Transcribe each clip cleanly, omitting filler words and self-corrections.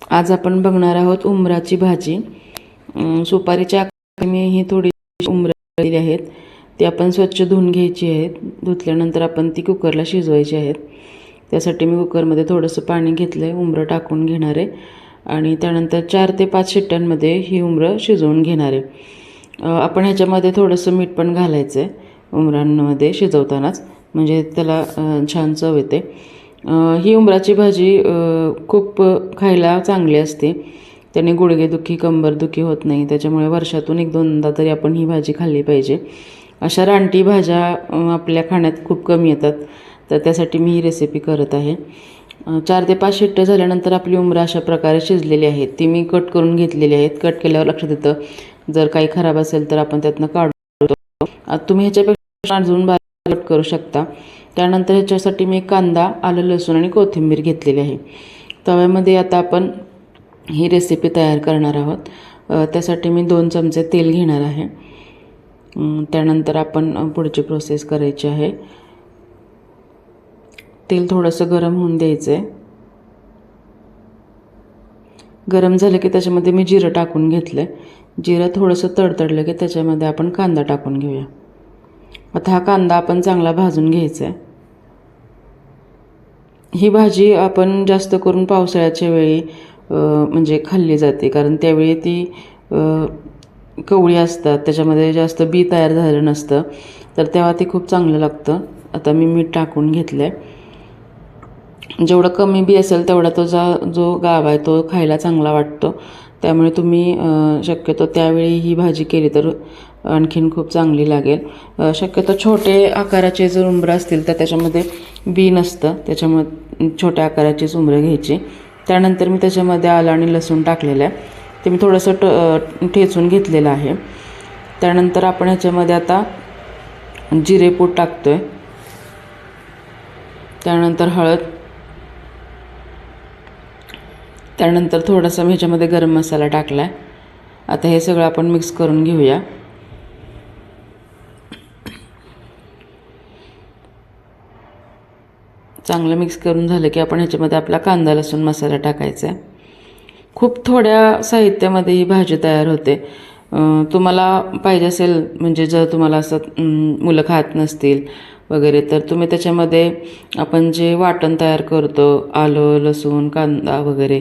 आज आपण बघणार आहोत उंबराची भाजी। सुपारीच्या आकाराने मी ही थोडी उंबरं दिली आहेत, ती आपण स्वच्छ धुवून घ्यायची आहेत। धुतल्यानंतर आपण ती कुकरला शिजवायची आहेत। त्यासाठी मी कुकरमध्ये थोडंसं पाणी घेतलंय, उंबरं टाकून घेणार आहे आणि त्यानंतर 4 ते 5 शिट्ट्यांमध्ये ही उंबरं शिजवून घेणार आहे। आपण ह्याच्यामध्ये थोडंसं मीठ पण घालायचं आहे उंबरांमध्ये शिजवतानाच, म्हणजे त्याला छान चव येते। ही उंबराची भाजी खूप खायला चांगली असते, त्याने गुडघेदुखी कंबरदुखी होत नाही। त्याच्यामुळे वर्षातून 1-2दा तरी आपण ही भाजी खाल्ली पाहिजे। अशा रानटी भाज्या आपल्या खाण्यात खूप कमी येतात, तर त्यासाठी मी ही रेसिपी करत आहे। 4 ते 5 शिट्ट्या झाल्यानंतर आपली उंबरं अशा प्रकारे शिजलेली आहेत। ती मी कट करून घेतलेली आहेत। कट केल्यावर लक्षात येतं जर काही खराब असेल तर आपण त्यातनं काढतो। आता तुम्ही ह्याच्यापेक्षा अजून बारीक कट करू शकता। त्यानंतर ह्याच्यासाठी मी कांदा, आलं, लसूण आणि कोथिंबीर घेतलेली आहे। तव्यामध्ये आता आपण ही रेसिपी तयार करणार आहोत। त्यासाठी मी 2 चमचे तेल घेणार आहे। त्यानंतर आपण पुढची प्रोसेस करायची आहे। तेल थोडंसं गरम होऊन द्यायचं आहे। गरम झालं की त्याच्यामध्ये मी जिरं टाकून घेतलं आहे। जिरं थोडंसं तडतडलं की त्याच्यामध्ये आपण कांदा टाकून घेऊया। आता हा कांदा आपण चांगला भाजून घ्यायचा आहे। ही भाजी आपण जास्त करून पावसाळ्याच्या वेळी म्हणजे खाल्ली जाते, कारण त्यावेळी ती कवळी असतात, त्याच्यामध्ये जास्त बी तयार झालं नसतं, तर तेव्हा ते खूप चांगलं लागतं। आता मी मीठ टाकून घेतलं आहे। जेवढं कमी बी असेल तेवढा तो जो गाव आहे तो खायला चांगला वाटतो। त्यामुळे तुम्ही शक्यतो त्यावेळी ही भाजी केली तर आणखीन खूप चांगली लागेल। शक्यतो छोटे आकाराचे जर उंबरं असतील तर त्याच्यामध्ये बी नसतं, त्याच्यामुळे छोट्या आकाराचीच उंबरं घ्यायची। त्यानंतर मी त्याच्यामध्ये आलं आणि लसूण टाकलेलं आहे, ते मी थोडंसं ठेचून घेतलेलं आहे। त्यानंतर आपण ह्याच्यामध्ये आता जिरेपूड टाकतो आहे। त्यानंतर हळद, त्यानंतर थोडासा मी ह्याच्यामध्ये गरम मसाला टाकला आहे। आता हे सगळं आपण मिक्स करून घेऊया। चांगलं मिक्स करून झालं की आपण ह्याच्यामध्ये आपला कांदा लसूण मसाला टाकायचा आहे। खूप थोड्या साहित्यामध्ये ही भाजी तयार होते। तुम्हाला पाहिजे असेल, म्हणजे जर तुम्हाला असं मुलं खात नसतील वगैरे, तर तुम्ही त्याच्यामध्ये आपण जे वाटण तयार करतो, आलं लसूण कांदा वगैरे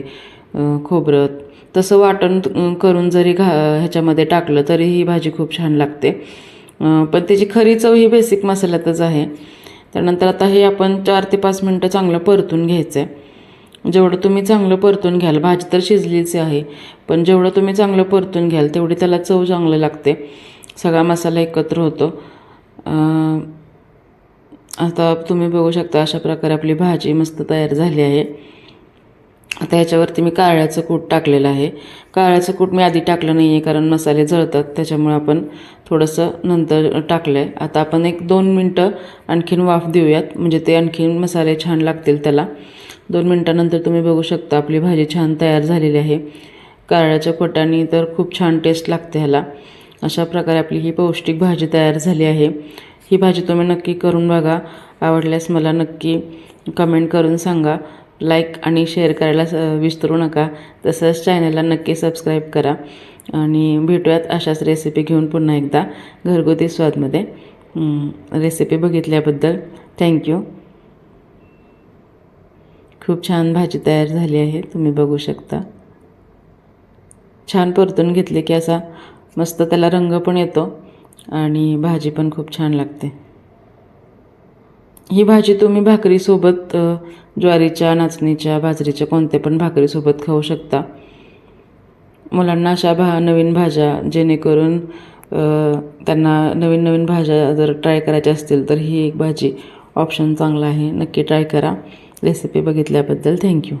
खोबरं, तसं वाटण करून जरी ह्याच्यामध्ये टाकलं तरी ही भाजी खूप छान लागते। पण त्याची खरी चव ही बेसिक मसाल्यातच आहे। त्यानंतर आता हे आपण 4 ते 5 मिनटं चांगलं परतून घ्यायचं आहे। जेवढं तुम्ही चांगलं परतून घ्याल, भाजी तर शिजलीच आहे, पण जेवढं तुम्ही चांगलं परतून घ्याल तेवढी त्याला चव चांगलं लागते, सगळा मसाला एकत्र होतो। आता तुम्ही बघू शकता अशा प्रकारे आपली भाजी मस्त तयार झाली आहे। आता ह्याच्यावरती मी कारळ्याचं कूट टाकलेलं आहे। कारळ्याचं कूट मी आधी टाकलं नाही आहे, कारण मसाले जळतात, त्याच्यामुळे आपण थोडंसं नंतर टाकलं आहे। आता आपण 1-2 मिनटं आणखीन वाफ देऊयात, म्हणजे ते आणखीन मसाले छान लागतील त्याला। 2 मिनटानंतर तुम्ही बघू शकता आपली भाजी छान तयार झालेली आहे। कारळ्याच्या कोटाने तर खूप छान टेस्ट लागते ह्याला। अशा प्रकारे आपली ही पौष्टिक भाजी तयार झाली आहे। ही भाजी तुम्ही नक्की करून बघा। आवडल्यास मला नक्की कमेंट करून सांगा। लाईक आणि शेअर करायला विसरू नका। तसंच चॅनलला नक्की सबस्क्राईब करा आणि भेटूयात अशाच रेसिपी घेऊन पुन्हा एकदा घरगुती स्वादमध्ये। रेसिपी बघितल्याबद्दल थँक्यू। खूप छान भाजी तयार झाली आहे, तुम्ही बघू शकता। छान परतून घेतले की असा मस्त त्याला रंग पण येतो आणि भाजी पण खूप छान लागते। ही भाजी तुम्ही भाकरीसोबत, ज्वारीच्या, नाचणीच्या, बाजरीच्या कोणत्या पण भाकरीसोबत खाऊ शकता। मुलांना अशा नवीन भाज्या, जेणेकरून त्यांना नवीन नवीन भाज्या जर ट्राय करायच्या असतील तर ही एक भाजी ऑप्शन चांगला आहे। नक्की ट्राय करा। रेसिपी बघितल्याबद्दल थँक्यू।